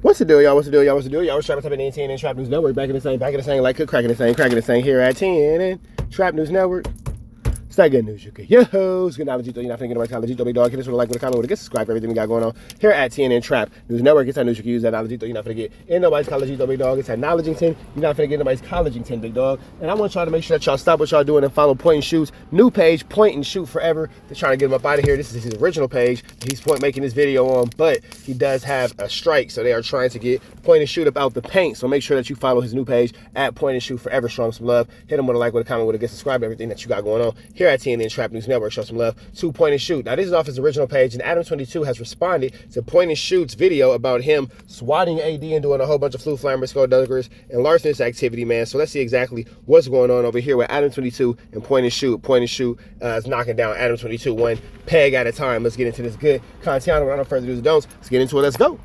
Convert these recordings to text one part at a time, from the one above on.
What's the deal, y'all? What's the deal, y'all? What's the deal, y'all? What's Trap and TNN Trap News Network. Back in the same, like cracking the same here at TNN Trap News Network. It's that good news you get. Yo, it's good knowledge. You're not finna get my college. Big dog. Hit us with a like, with a comment, with a get subscribe for everything we got going on here at TNN Trap News Network. It's that news you can use. That knowledge you're not finna get in nobody's college. Big dog. It's that knowledgeington. You're not finna get nobody's collegington, big dog. And I want y'all to make sure that y'all stop what y'all doing and follow Point and Shoot's new page, Point and Shoot Forever. They're trying to get him up out of here. This is his original page that he's making this video on, but he does have a strike, so they are trying to get Point and Shoot up out the paint. So make sure that you follow his new page at Point and Shoot Forever. Show him some love. Hit him with a like, with a comment, with a get subscribe to everything that you got going on here at TNN Trap News Network. Show some love to Point and Shoot. Now this is off his original page, and ADAM22 has responded to Point and Shoot's video about him swatting AD and doing a whole bunch of flammers, skullduggeries, and larcenous activity, man. So let's see exactly what's going on over here with ADAM22 and Point and Shoot. Point and Shoot is knocking down ADAM22 one peg at a time. Let's get into this good content. Without no further do's and don'ts, let's get into it. Let's go.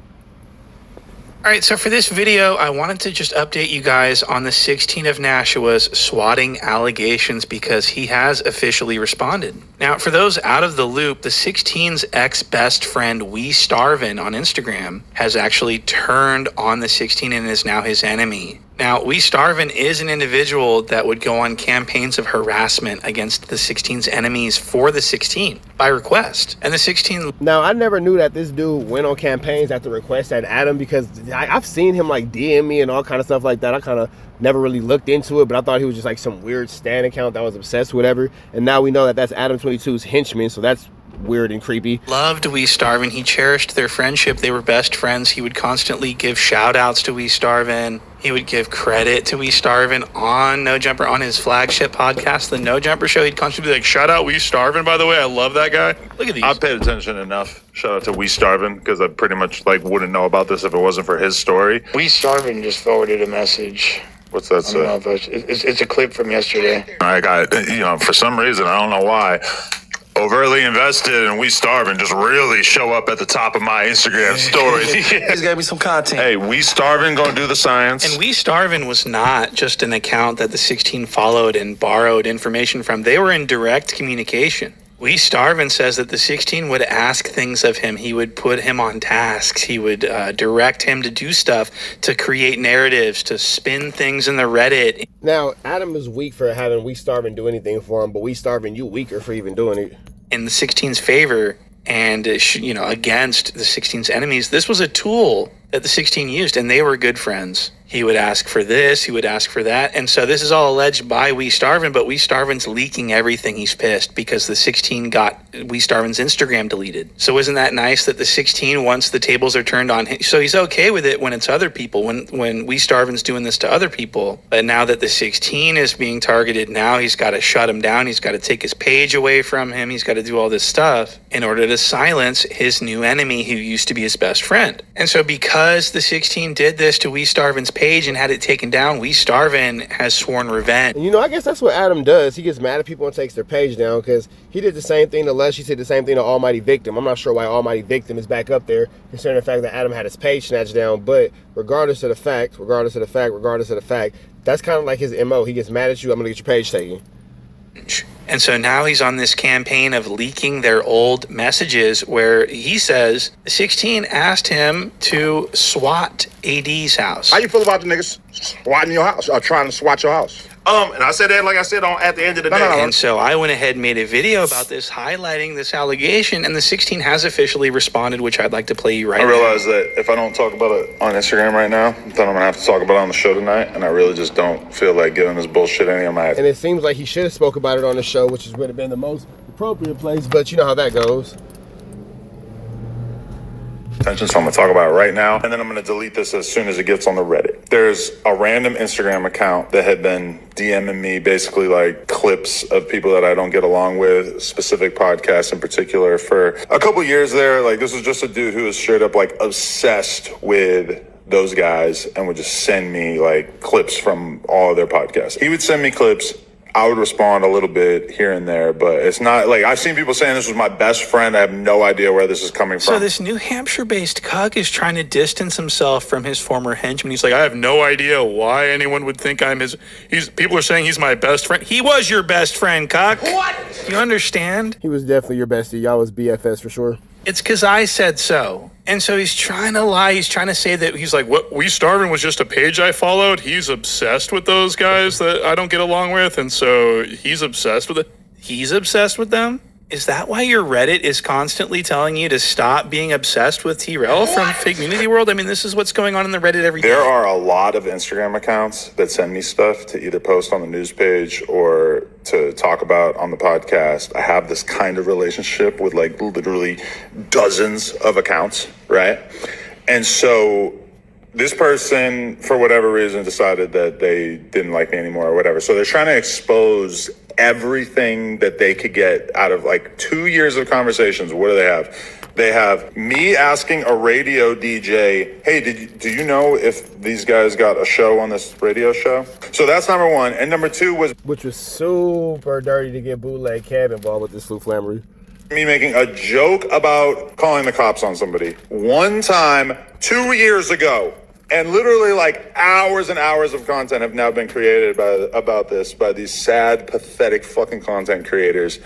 All right, so for this video, I wanted to just update you guys on the 16 of Nashua's swatting allegations because he has officially responded. Now, for those out of the loop, the 16's ex-best friend, WeStarvin on Instagram, has actually turned on the 16 and is now his enemy. Now, WeStarvin is an individual that would go on campaigns of harassment against the 16's enemies for the 16 by request. And the 16... Now, I never knew that this dude went on campaigns at the request at Adam, because I've seen him like DM me and all kind of stuff like that. I kind of never really looked into it, but I thought he was just like some weird stan account that was obsessed with whatever. And now we know that that's ADAM22's henchman, so that's weird and creepy. Loved WeStarvin. He cherished their friendship. They were best friends. He would constantly give shout outs to WeStarvin. He would give credit to WeStarvin on No Jumper, on his flagship podcast, the No Jumper Show. He'd constantly be like, shout out WeStarvin, by the way. I love that guy. Look at these. I paid attention enough. Shout out to WeStarvin, because I pretty much like wouldn't know about this if it wasn't for his story. WeStarvin just forwarded a message. What's that say? It's a clip from yesterday. I got, for some reason, I don't know why, overtly invested and WeStarvin just really show up at the top of my Instagram stories. He's gave me some content. Hey, WeStarvin gonna do the science. And WeStarvin was not just an account that the 16 followed and borrowed information from. They were in direct communication. WeStarvin says that the 16 would ask things of him. He would put him on tasks. He would direct him to do stuff, to create narratives, to spin things in the Reddit. Now, Adam is weak for having WeStarvin do anything for him, but WeStarvin, you weaker for even doing it. In the 16's favor and, against the 16's enemies, this was a tool that the 16 used, and they were good friends. He would ask for this, he would ask for that. And so this is all alleged by WeStarvin, but WeStarvin's leaking everything. He's pissed because the 16 got WeStarvin's Instagram deleted. So isn't that nice that the 16, once the tables are turned on him, so he's okay with it when it's other people, when WeStarvin's doing this to other people. But now that the 16 is being targeted, now he's got to shut him down. He's got to take his page away from him. He's got to do all this stuff in order to silence his new enemy who used to be his best friend. And so because the 16 did this to WeStarvin's page and had it taken down, WeStarvin has sworn revenge. And I guess that's what Adam does. He gets mad at people and takes their page down, because he did the same thing to Lush. He said the same thing to Almighty Victim. I'm not sure why Almighty Victim is back up there, considering the fact that Adam had his page snatched down. But regardless of the fact, that's kind of like his MO. He gets mad at you, I'm gonna get your page taken. And so now he's on this campaign of leaking their old messages where he says the 16 asked him to SWAT AD's house. How you feel about the niggas swatting your house or trying to SWAT your house? And I said that, like I said, at the end of the day. And so I went ahead and made a video about this, highlighting this allegation, and the 16 has officially responded, which I'd like to play you right now. I realize that if I don't talk about it on Instagram right now, then I'm gonna have to talk about it on the show tonight, and I really just don't feel like giving this bullshit any of my... And it seems like he should have spoke about it on the show, which would have been the most appropriate place, but you know how that goes. Attention, so I'm gonna talk about it right now, and then I'm gonna delete this as soon as it gets on the Reddit. There's a random Instagram account that had been DMing me basically like clips of people that I don't get along with, specific podcasts in particular, for a couple years there. Like, this was just a dude who was straight up like obsessed with those guys and would just send me like clips from all of their podcasts. He would send me clips. I would respond a little bit here and there, but it's not like, I've seen people saying this was my best friend. I have no idea where this is coming from. So this New Hampshire-based cuck is trying to distance himself from his former henchman. He's like, I have no idea why anyone would think I'm people are saying he's my best friend. He was your best friend, cuck. What? Do you understand? He was definitely your bestie. Y'all was BFS for sure. It's because I said so. And so he's trying to lie. He's trying to say that he's like, what, We Starvin' was just a page I followed. He's obsessed with those guys that I don't get along with. And so he's obsessed with it. He's obsessed with them? Is that why your Reddit is constantly telling you to stop being obsessed with T-Rel from Figmunity World? I mean, this is what's going on in the Reddit every day. There are a lot of Instagram accounts that send me stuff to either post on the news page or to talk about on the podcast. I have this kind of relationship with like literally dozens of accounts, right? And so this person, for whatever reason, decided that they didn't like me anymore or whatever. So they're trying to expose everything that they could get out of like 2 years of conversations. What do they have? They have me asking a radio DJ, hey, do you know if these guys got a show on this radio show? So that's number one. And number two was... Which was super dirty to get Bootleg Kev involved with this Sleuth Flammery. Me making a joke about calling the cops on somebody. One time, 2 years ago. And literally like hours and hours of content have now been created about this by these sad, pathetic fucking content creators.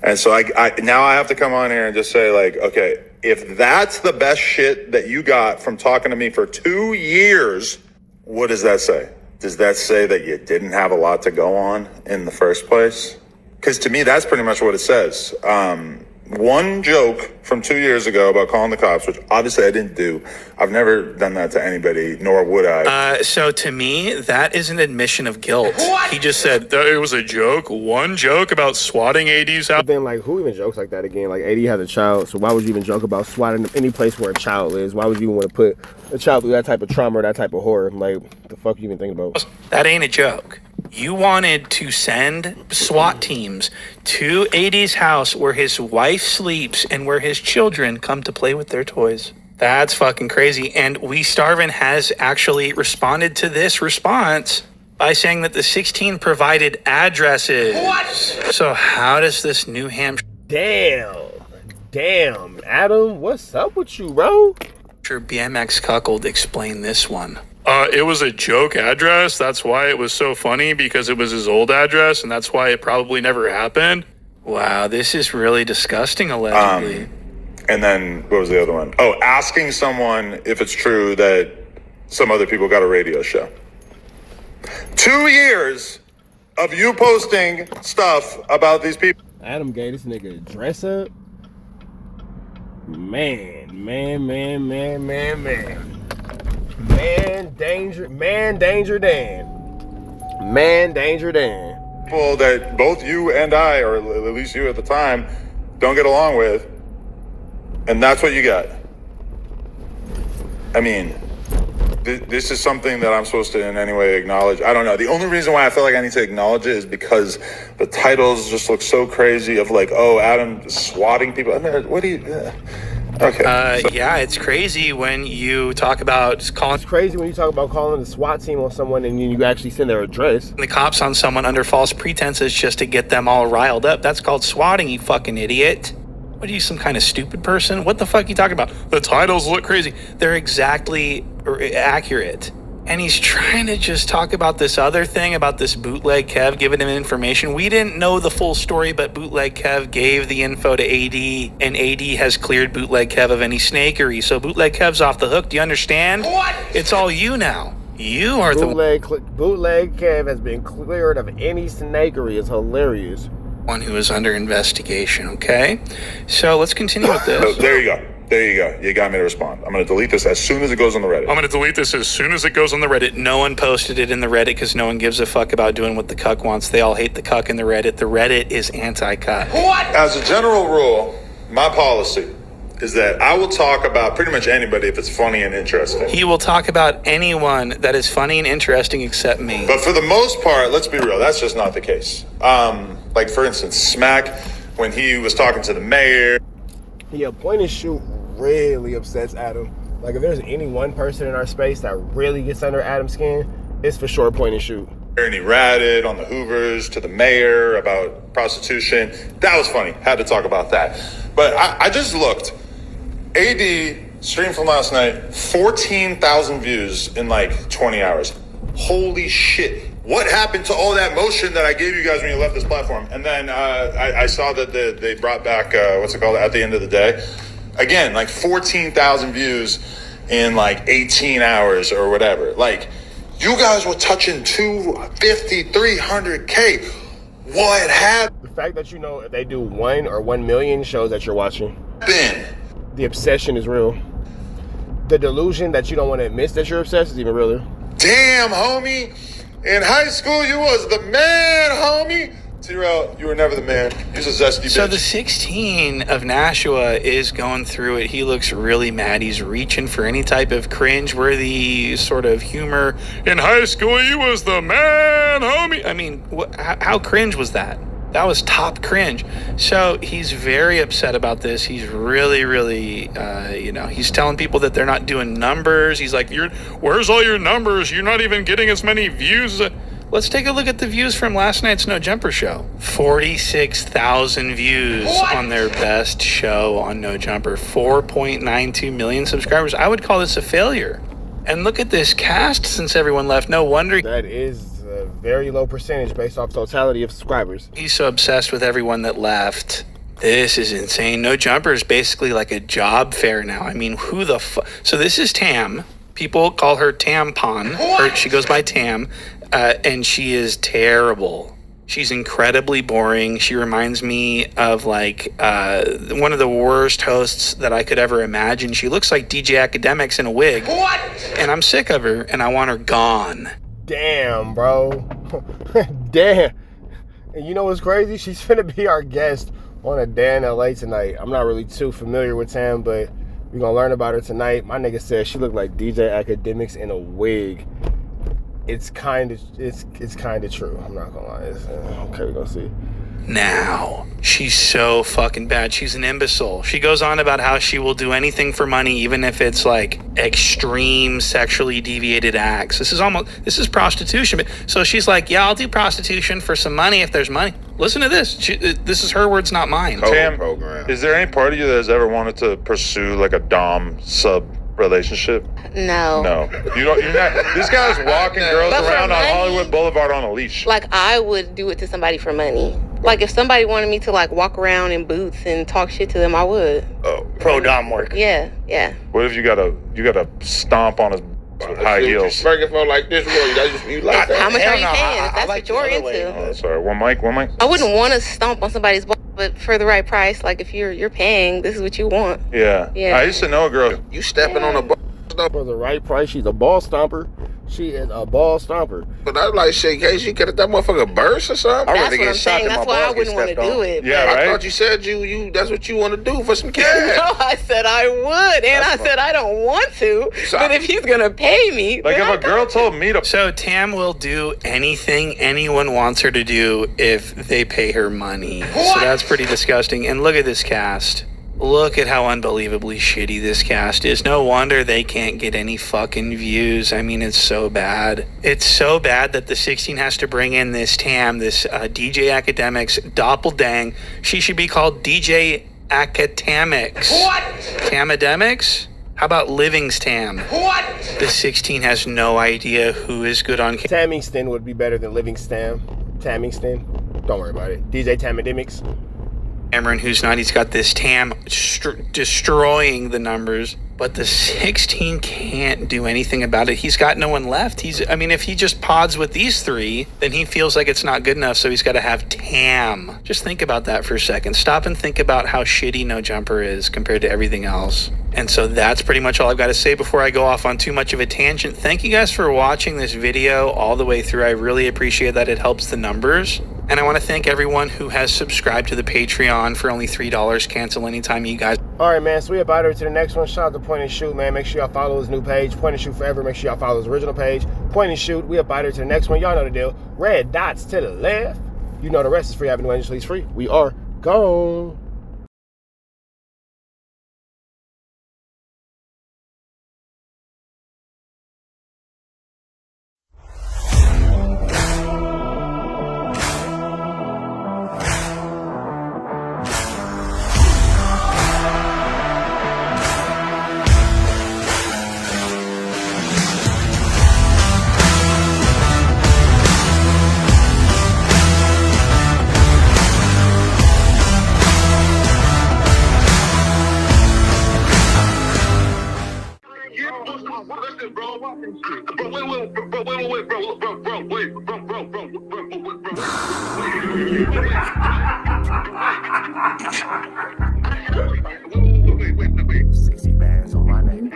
And so I now I have to come on here and just say like, okay, if that's the best shit that you got from talking to me for 2 years, what does that say? Does that say that you didn't have a lot to go on in the first place? Because to me, that's pretty much what it says. One joke from 2 years ago about calling the cops, which obviously I didn't do. I've never done that to anybody, nor would I. So to me, that is an admission of guilt. What? He just said that it was a joke. One joke about swatting AD's out. But then, like, who even jokes like that again? Like, AD has a child, so why would you even joke about swatting any place where a child is? Why would you even want to put a child through that type of trauma or that type of horror? Like, the fuck you even thinking about? That ain't a joke. You wanted to send SWAT teams to AD's house where his wife sleeps and where his children come to play with their toys. That's fucking crazy. And We Starvin' has actually responded to this response by saying that the 16 provided addresses. What? So how does this New Hampshire... Damn, Adam, what's up with you, bro? BMX cuckold explain this one. It was a joke address. That's why it was so funny, because it was his old address, and that's why it probably never happened. Wow, this is really disgusting, allegedly. And then, what was the other one? Oh, asking someone if it's true that some other people got a radio show. 2 years of you posting stuff about these people. Adam gave this nigga a dress up. Man. Danger Dan. People that both you and I, or at least you at the time, don't get along with. And that's what you got. I mean, this is something that I'm supposed to in any way acknowledge. I don't know. The only reason why I feel like I need to acknowledge it is because the titles just look so crazy of like, oh, Adam swatting people. I mean, what do you... Okay. Yeah, it's crazy when you talk about calling... It's crazy when you talk about calling the SWAT team on someone and you actually send their address. The cops on someone under false pretenses just to get them all riled up. That's called swatting, you fucking idiot. What are you, some kind of stupid person? What the fuck are you talking about? The titles look crazy. They're exactly accurate. And he's trying to just talk about this other thing, about this Bootleg Kev giving him information. We didn't know the full story, but Bootleg Kev gave the info to AD, and AD has cleared Bootleg Kev of any snakery. So Bootleg Kev's off the hook. Do you understand? What? It's all you now. You are Bootleg Kev has been cleared of any snakery. It's hilarious. One who is under investigation, okay? So let's continue with this. There you go. You got me to respond. I'm going to delete this as soon as it goes on the Reddit. I'm going to delete this as soon as it goes on the Reddit. No one posted it in the Reddit because no one gives a fuck about doing what the cuck wants. They all hate the cuck in the Reddit. The Reddit is anti-cuck. What? As a general rule, my policy is that I will talk about pretty much anybody if it's funny and interesting. He will talk about anyone that is funny and interesting except me. But for the most part, let's be real, that's just not the case. Like, for instance, Smack, when he was talking to the mayor. Yeah, point and shoot really upsets Adam. Like, if there's any one person in our space that really gets under Adam's skin, it's for sure point and shoot. And he ratted on the Hoovers to the mayor about prostitution. That was funny. Had to talk about that. But I just looked. AD stream from last night, 14,000 views in like 20 hours. Holy shit. What happened to all that motion that I gave you guys when you left this platform? And then I saw that they brought back, what's it called, at the end of the day. Again, like 14,000 views in like 18 hours or whatever. Like, you guys were touching 250, 300K. What happened? The fact that you know if they do 1 or 1 million shows that you're watching. The obsession is real. The delusion that you don't want to admit that you're obsessed is even realer. Damn, homie. In high school, you was the man, homie. T-Rail, you were never the man. You was a zesty bitch. So the 16 of Nashua is going through it. He looks really mad. He's reaching for any type of cringe-worthy sort of humor. In high school, he was the man, homie. I mean, how cringe was that? That was top cringe. So he's very upset about this. He's really, he's telling people that they're not doing numbers. He's like, where's all your numbers? You're not even getting as many views. Let's take a look at the views from last night's No Jumper show. 46,000 views on their best show on No Jumper. 4.92 million subscribers. I would call this a failure. And look at this cast since everyone left. No wonder. That is a very low percentage based off totality of subscribers. He's so obsessed with everyone that left. This is insane. No Jumper is basically like a job fair now. I mean, who the fuck? So this is Tam. People call her Tampon. She goes by Tam. And she is terrible. She's incredibly boring. She reminds me of like one of the worst hosts that I could ever imagine. She looks like DJ Academics in a wig. What? And I'm sick of her, and I want her gone. Damn, bro. Damn. And you know what's crazy? She's finna be our guest on A Day in LA tonight. I'm not really too familiar with Tam, but we're gonna learn about her tonight. My nigga said she looked like DJ Academics in a wig. It's kind of true. I'm not gonna lie. Okay, we're gonna see. Now, she's so fucking bad. She's an imbecile. She goes on about how she will do anything for money, even if it's like extreme sexually deviated acts. This is prostitution. So she's like, yeah, I'll do prostitution for some money if there's money. Listen to this. This is her words, not mine. Tam, is there any part of you that has ever wanted to pursue like a dom sub relationship? No. You're not. This guy's walking girls around on Hollywood Boulevard on a leash. Like, I would do it to somebody for money. Like, if somebody wanted me to like walk around in boots and talk shit to them, I would. Oh, pro dom work. Yeah. What if you gotta stomp on his with high heels? Speaking for like this, you like that? How much are you paying? If that's what you're into. Oh, sorry, one mic. I wouldn't want to stomp on somebody's ball, but for the right price, like if you're paying, this is what you want. Yeah. I used to know a girl. You stepping on a ball stomper. For the right price, she's a ball stomper. She is a ball stomper. But I like shit, in case you get that motherfucker burst or something. That's what I'm saying. That's why I wouldn't want to do it. Yeah, right? I thought you said you that's what you want to do for some cash. No, I said I would, and I said I don't want to. But if he's gonna pay me, like if a girl told me to. So Tam will do anything anyone wants her to do if they pay her money. What? So that's pretty disgusting. And look at this cast. Look at how unbelievably shitty this cast is. No wonder they can't get any fucking views. I mean, it's so bad. It's so bad that the 16 has to bring in this Tam, this DJ Academics doppeldang. She should be called DJ Academics. What? Tamademics? How about Living's Tam? What? The 16 has no idea who is good on camera. Tamingston would be better than Livingston. Tamingston. Don't worry about it. DJ Tamademics. Cameron, who's not, he's got this Tam destroying the numbers, but the 16 can't do anything about it. He's got no one left. If he just pods with these three, then he feels like it's not good enough, so he's got to have Tam. Just think about that for a second. Stop and think about how shitty No Jumper is compared to everything else. And so that's pretty much all I've got to say before I go off on too much of a tangent. Thank you guys for watching this video all the way through. I really appreciate that. It helps the numbers. And I want to thank everyone who has subscribed to the Patreon for only $3. Cancel anytime you guys. All right, man. So we about to the next one. Shout out to Point and Shoot, man. Make sure y'all follow his new page, Point and Shoot Forever. Make sure y'all follow his original page, Point and Shoot. We about to the next one. Y'all know the deal. Red dots to the left. You know the rest is free. Avenue Angel Leads free. We are gone. Listen, bro. Wait. 60 bands on my name.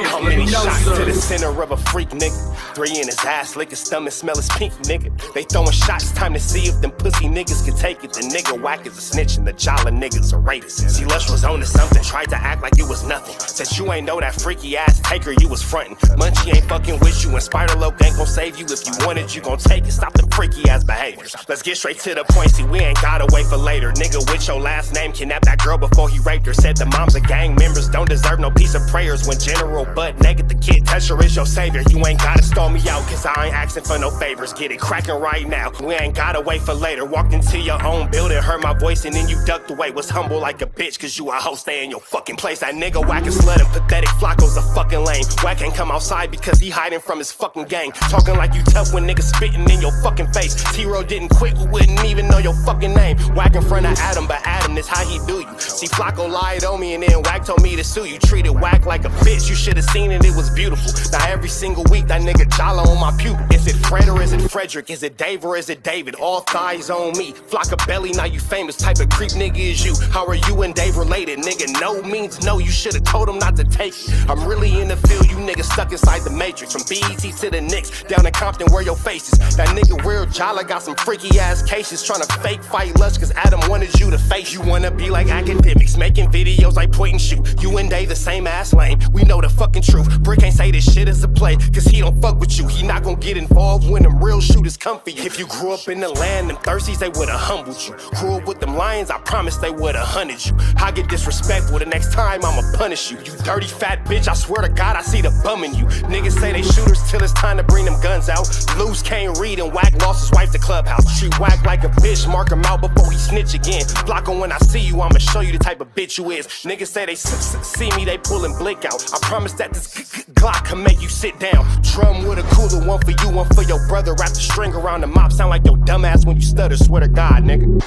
How many shots to the center of a freak, nigga? 3 in his ass, lick his stomach, smell his pink, nigga. They throwing shots, time to see if them pussy niggas can take it. The nigga whack is a snitch and the jolly niggas are rapists. See, Lush was on to something, tried to act like it was nothing. Said you ain't know that freaky ass taker you was frontin'. Munchie ain't fucking with you and Spider-Loc ain't gon' save you. If you wanted, you gon' take it. Stop the freaky ass behaviors. Let's get straight to the point, see, we ain't gotta wait for later. Nigga with your last name kidnapped that girl before he raped her. Said the moms of gang members don't deserve no piece of prayers. When General butt naked, the kid Tesher is your savior. You ain't gotta stall me out, cause I ain't asking for no favors. Get it cracking right now, we ain't gotta wait for later. Walked into your own building, heard my voice and then you ducked away. Was humble like a bitch, cause you a hoe, stay in your fucking place. That nigga whack and slut and pathetic Flacco's a fucking lame. Whack ain't come outside because he hiding from his fucking gang. Talking like you tough when niggas spitting in your fucking face. T-Row didn't quit, we wouldn't even know your fucking name. Whack in front of Adam, but Adam is how he do you. See, Flacco lied on me and then Whack told me to sue you. Treated Whack like a bitch, you should've seen it, it was beautiful. Now every single week that nigga jolly on my pupil. Is it Fred or is it Frederick? Is it Dave or is it David? All thighs on me. Flock of belly, now you famous. Type of creep nigga is you. How are you and Dave related? Nigga, no means no. You should've told him not to take it. I'm really in the field, you niggas stuck inside the matrix. From BET to the Knicks, down in Compton where your face is. That nigga real jolly got some freaky ass cases. Tryna fake fight Lush cause Adam wanted you to face. You wanna be like academics, making videos like point and shoot. You and Dave the same ass lane, we know the fucking truth. Brick ain't say this shit is a play, cause he don't fuck with you. He not gon' get involved when them real shooters come for you. If you grew up in the land, them thirsties, they would've humbled you. Grew up with them lions, I promise they would've hunted you. I get disrespectful, the next time I'ma punish you. You dirty fat bitch, I swear to God I see the bum in you. Niggas say they shooters till it's time to bring them guns out. Loose can't read and Whack lost his wife to Clubhouse. Treat Whack like a bitch, mark him out before he snitch again. Flocko, when I see you, I'ma show you the type of bitch you is. Niggas say they see me, they pullin' blick out. I promise that this Glock can make you sit down. Drum with a cooler, one for you, one for your brother. Wrap the string around the mop, sound like your dumb ass when you stutter. Swear to God, nigga.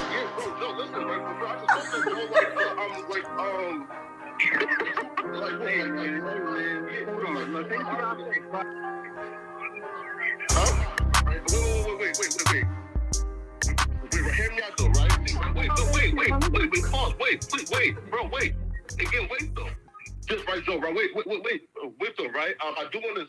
Wait. Hear me out though, right? Pause. Wait, bro, wait. Again, wait though. Just right, Joe, right? Wait though, right? I do want to